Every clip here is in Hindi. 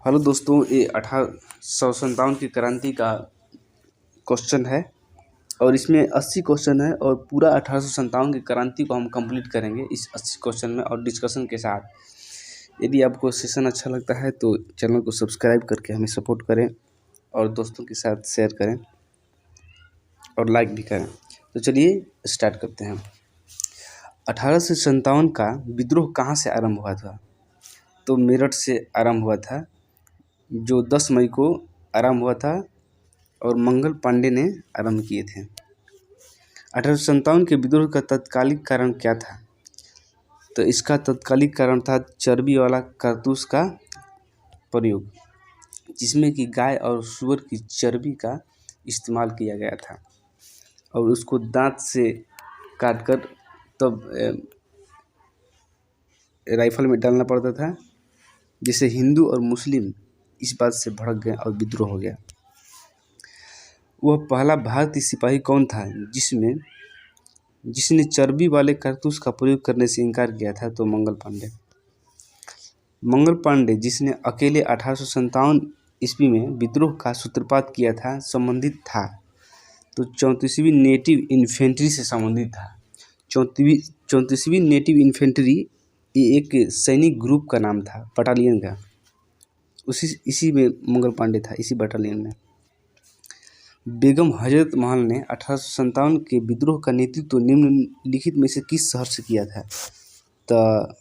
हेलो दोस्तों, ये 1857 की क्रांति का क्वेश्चन है और इसमें 80 क्वेश्चन है और पूरा 1857 की क्रांति को हम कंप्लीट करेंगे इस 80 क्वेश्चन में और डिस्कशन के साथ। यदि आपको सेशन अच्छा लगता है तो चैनल को सब्सक्राइब करके हमें सपोर्ट करें और दोस्तों के साथ शेयर करें और लाइक भी करें। तो चलिए स्टार्ट करते हैं। 1857 का विद्रोह कहाँ से आरंभ हुआ था? तो मेरठ से आरंभ हुआ था, जो 10 मई को आरंभ हुआ था और मंगल पांडे ने आरंभ किए थे। 1857 के विद्रोह का तत्कालिक कारण क्या था? तो इसका तत्कालिक कारण था चर्बी वाला कारतूस का प्रयोग, जिसमें कि गाय और सूअर की चर्बी का इस्तेमाल किया गया था और उसको दांत से काटकर तब राइफल में डालना पड़ता था, जिससे हिंदू और मुस्लिम इस बात से भड़क गए और विद्रोह हो गया। वह पहला भारतीय सिपाही कौन था जिसने चर्बी वाले कारतूस का प्रयोग करने से इनकार किया था? तो मंगल पांडे, जिसने अकेले 1857 ईस्वी में विद्रोह का सूत्रपात किया था, संबंधित था तो 34वीं नेटिव इन्फेंट्री से संबंधित था। 34वीं नेटिव इन्फेंट्री ये एक सैनिक ग्रुप का नाम था, बटालियन का। इसी में मंगल पांडे था, इसी बटालियन में। बेगम हजरत महल ने 1857 के विद्रोह का नेतृत्व निम्नलिखित में से किस शहर से किया था? तो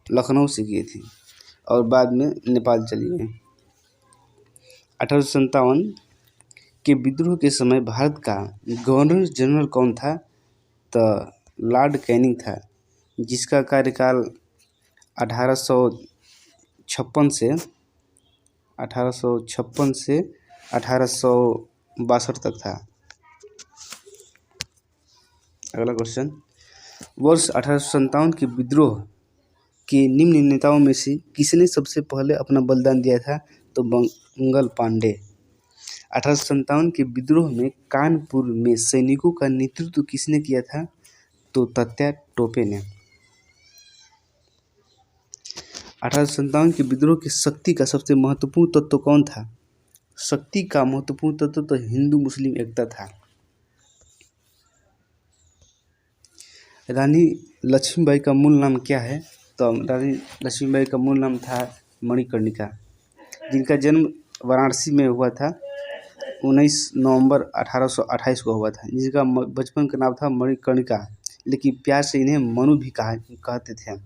लखनऊ से किए थे और बाद में नेपाल चली गई। 1857 के विद्रोह के समय भारत का गवर्नर जनरल कौन था? तो लॉर्ड कैनिंग था, जिसका कार्यकाल 1856 से 1862 तक था। अगला क्वेश्चन, वर्ष 1857 के विद्रोह के निम्न नेताओं में से किसने सबसे पहले अपना बलिदान दिया था? तो मंगल पांडे। 1857 के विद्रोह में कानपुर में सैनिकों का नेतृत्व किसने किया था? तो तात्या टोपे ने। 1857 के विद्रोह की शक्ति का सबसे महत्वपूर्ण तत्व कौन था? शक्ति का महत्वपूर्ण तत्व तो हिंदू मुस्लिम एकता था। रानी लक्ष्मीबाई का मूल नाम क्या है? तो रानी लक्ष्मीबाई का मूल नाम था मणिकर्णिका, जिनका जन्म वाराणसी में हुआ था 19 नवंबर 1828 को हुआ था, जिसका बचपन का नाम था मणिकर्णिका, लेकिन प्यार से इन्हें मनु भी कहते थे।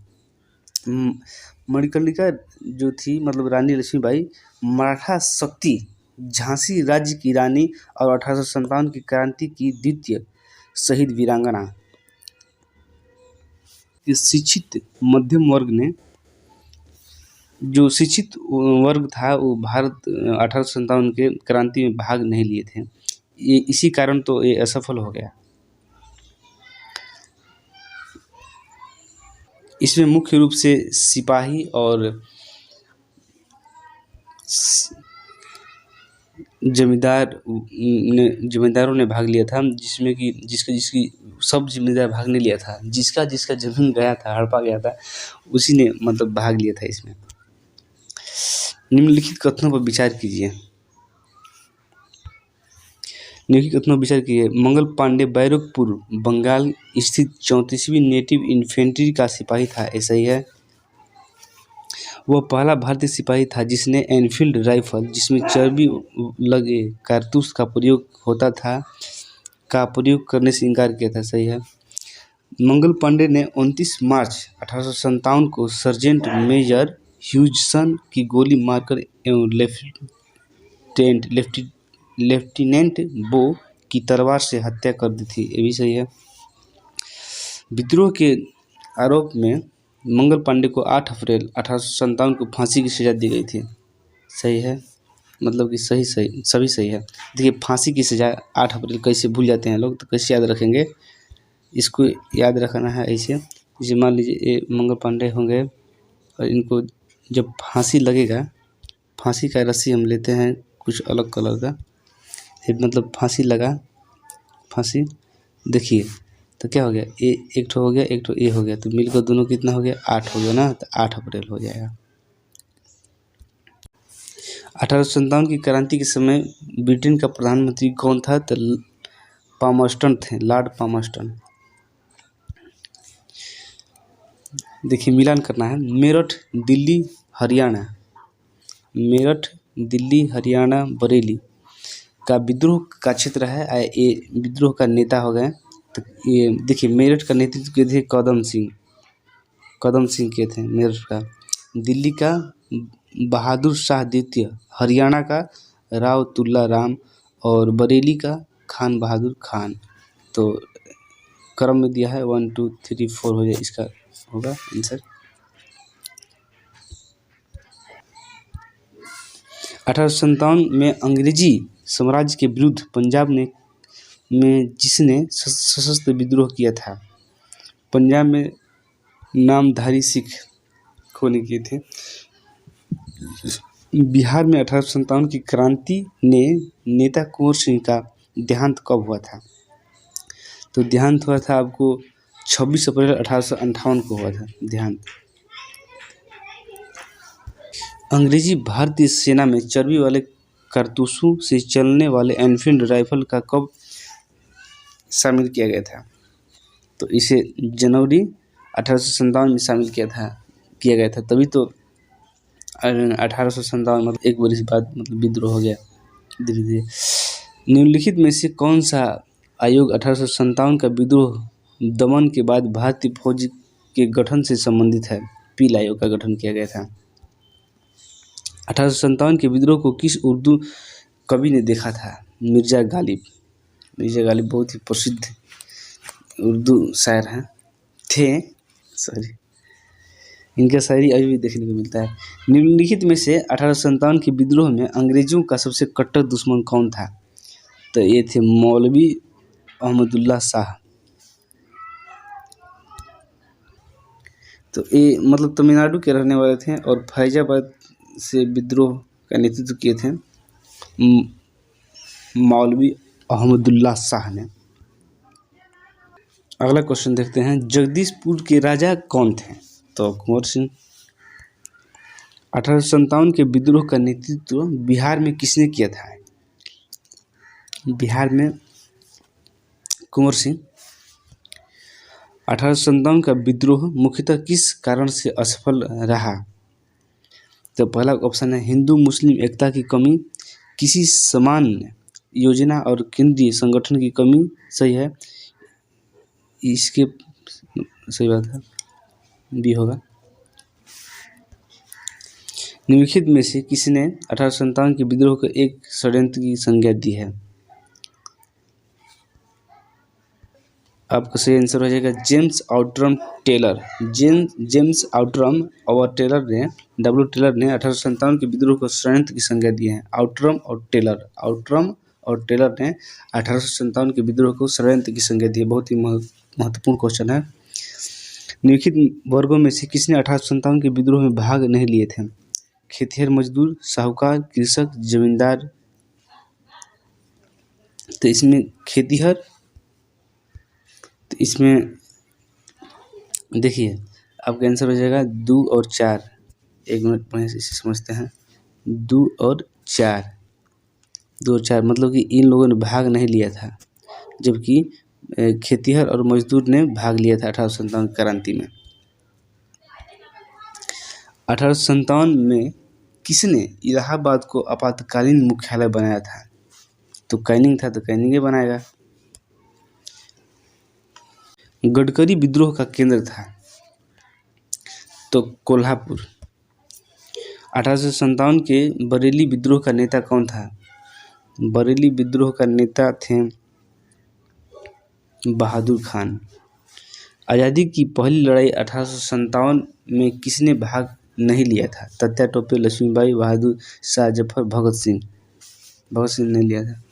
मणिकर्णिका जो थी, मतलब रानी लक्ष्मीबाई, मराठा शक्ति झांसी राज्य की रानी और 1857 की क्रांति की द्वितीय शहीद वीरांगना। शिक्षित मध्यम वर्ग ने, जो शिक्षित वर्ग था, वो भारत 1857 के क्रांति में भाग नहीं लिए थे। ये इसी कारण तो ये असफल हो गया। इसमें मुख्य रूप से सिपाही और जमींदारों ने भाग लिया था, जिसमें कि जिसकी सब जिम्मेदार भाग नहीं लिया था। जिसका जमीन गया था, हड़पा गया था, उसी ने मतलब भाग लिया था इसमें। निम्नलिखित कथनों पर विचार कीजिए। मंगल पांडे बैरकपुर बंगाल स्थित 34वीं नेटिव इन्फेंट्री का सिपाही था, ऐसा ही है। वह पहला भारतीय सिपाही था जिसने एनफील्ड राइफल, जिसमें चर्बी लगे कारतूस का प्रयोग होता था, का प्रयोग करने से इनकार किया था, सही है। मंगल पांडे ने 29 मार्च 1857 को सर्जेंट मेजर ह्यूजसन की गोली मारकर एवं लेफ्टिनेंट बो की तलवार से हत्या कर दी थी, ये भी सही है। विद्रोह के आरोप में मंगल पांडे को 8 अप्रैल 1857 को फांसी की सजा दी गई थी, सही है। मतलब कि सभी सही है। देखिए, फांसी की सजा 8 अप्रैल कैसे भूल जाते हैं लोग, तो कैसे याद रखेंगे? इसको याद रखना है ऐसे, जैसे मान लीजिए ये मंगल पांडे होंगे और इनको जब फांसी लगेगा, फांसी का रस्सी हम लेते हैं कुछ अलग कलर का, मतलब फांसी लगा, फांसी देखिए तो क्या हो गया, ए एक ठो हो गया, एक ठो ए हो गया, तो मिलकर दोनों कितना हो गया? 8 हो गया ना, तो 8 अप्रैल हो जाएगा। 1857 की क्रांति के समय ब्रिटेन का प्रधानमंत्री कौन था? तो पामर्स्टन थे, लॉर्ड पामर्स्टन। देखिए मिलान करना है। मेरठ, दिल्ली, हरियाणा, मेरठ, दिल्ली, हरियाणा, बरेली का विद्रोह का क्षेत्र है। ये विद्रोह का नेता हो गए। तो ये देखिए मेरठ का नेतृत्व किए थे कदम सिंह किए थे मेरठ का। दिल्ली का बहादुर शाह द्वितीय, हरियाणा का राव तुल्ला राम और बरेली का खान बहादुर खान। तो क्रम में दिया है 1 2 3 4 हो जाए, इसका होगा आंसर। 1857 में अंग्रेजी साम्राज्य के विरुद्ध पंजाब में जिसने सशस्त्र विद्रोह किया था। पंजाब में नामधारी सिख खोने किए थे। बिहार में 1857 की क्रांति ने नेता कुंवर सिंह का देहांत कब हुआ था? तो देहांत हुआ था आपको 26 अप्रैल 1858 को हुआ था देहांत। अंग्रेजी भारतीय सेना में चर्बी वाले कारतूसों से चलने वाले एनफील्ड राइफल का कब शामिल किया गया था? तो इसे जनवरी 1857 में शामिल किया गया था। तभी तो 1857 मतलब एक वर्ष बाद मतलब विद्रोह हो गया धीरे धीरे। निम्नलिखित में से कौन सा आयोग 1857 का विद्रोह दमन के बाद भारतीय फौज के गठन से संबंधित है? पील आयोग का गठन किया गया था। 1857 के विद्रोह को किस उर्दू कवि ने देखा था? मिर्जा गालिब बहुत ही प्रसिद्ध उर्दू शायर हैं इनका शायरी अभी भी देखने को मिलता है। निम्नलिखित में से 1857 के विद्रोह में अंग्रेजों का सबसे कट्टर दुश्मन कौन था? तो ये थे मौलवी अहमदुल्ला शाह। तो ये मतलब तमिलनाडु के रहने वाले थे और फैजाबाद से विद्रोह का नेतृत्व किए थे मौलवी अहमदुल्ला शाह ने। अगला क्वेश्चन देखते हैं। जगदीशपुर के राजा कौन थे? तो कुंवर सिंह। 1857 के विद्रोह का नेतृत्व बिहार में किसने किया था? बिहार में कुंवर सिंह। 1857 का विद्रोह मुख्यतः किस कारण से असफल रहा? तो पहला ऑप्शन है हिंदू मुस्लिम एकता की कमी, किसी समान योजना और केंद्रीय संगठन की कमी। सही है, इसके सही बात है, बी होगा। निम्नलिखित में से किसने 1857 के विद्रोह को एक षड्यंत्र की संज्ञा दी है? आपका सही आंसर हो जाएगा James Outram Taylor. James Outram और टेलर ने टेलर ने 1857 के विद्रोह को षड्यंत्र की संज्ञा दी है। आउटरम और टेलर ने 1857 के विद्रोह को षड्यंत्र की संज्ञा दी है। बहुत ही महत्वपूर्ण क्वेश्चन है। निम्नलिखित वर्गों में से किसने 1857 के विद्रोह में भाग नहीं लिए थे? खेतिहर मजदूर, साहूकार, कृषक, जमींदार। तो इसमें खेतिहर, तो इसमें देखिए आपका आंसर हो जाएगा 2 और 4। एक मिनट में इसे समझते हैं। 2 और 4 मतलब कि इन लोगों ने भाग नहीं लिया था, जबकि खेतिहर और मजदूर ने भाग लिया था 1857 क्रांति में। 1857 में किसने इलाहाबाद को आपातकालीन मुख्यालय बनाया था? तो कैनिंग था, तो कैनिंग ही बनाएगा। गडकरी विद्रोह का केंद्र था, तो कोल्हापुर। 1857 के बरेली विद्रोह का नेता कौन था? बरेली विद्रोह का नेता थे बहादुर खान। आज़ादी की पहली लड़ाई 1857 में किसने भाग नहीं लिया था? तात्या टोपे, लक्ष्मीबाई, बहादुर शाह जफर, भगत सिंह ने लिया था।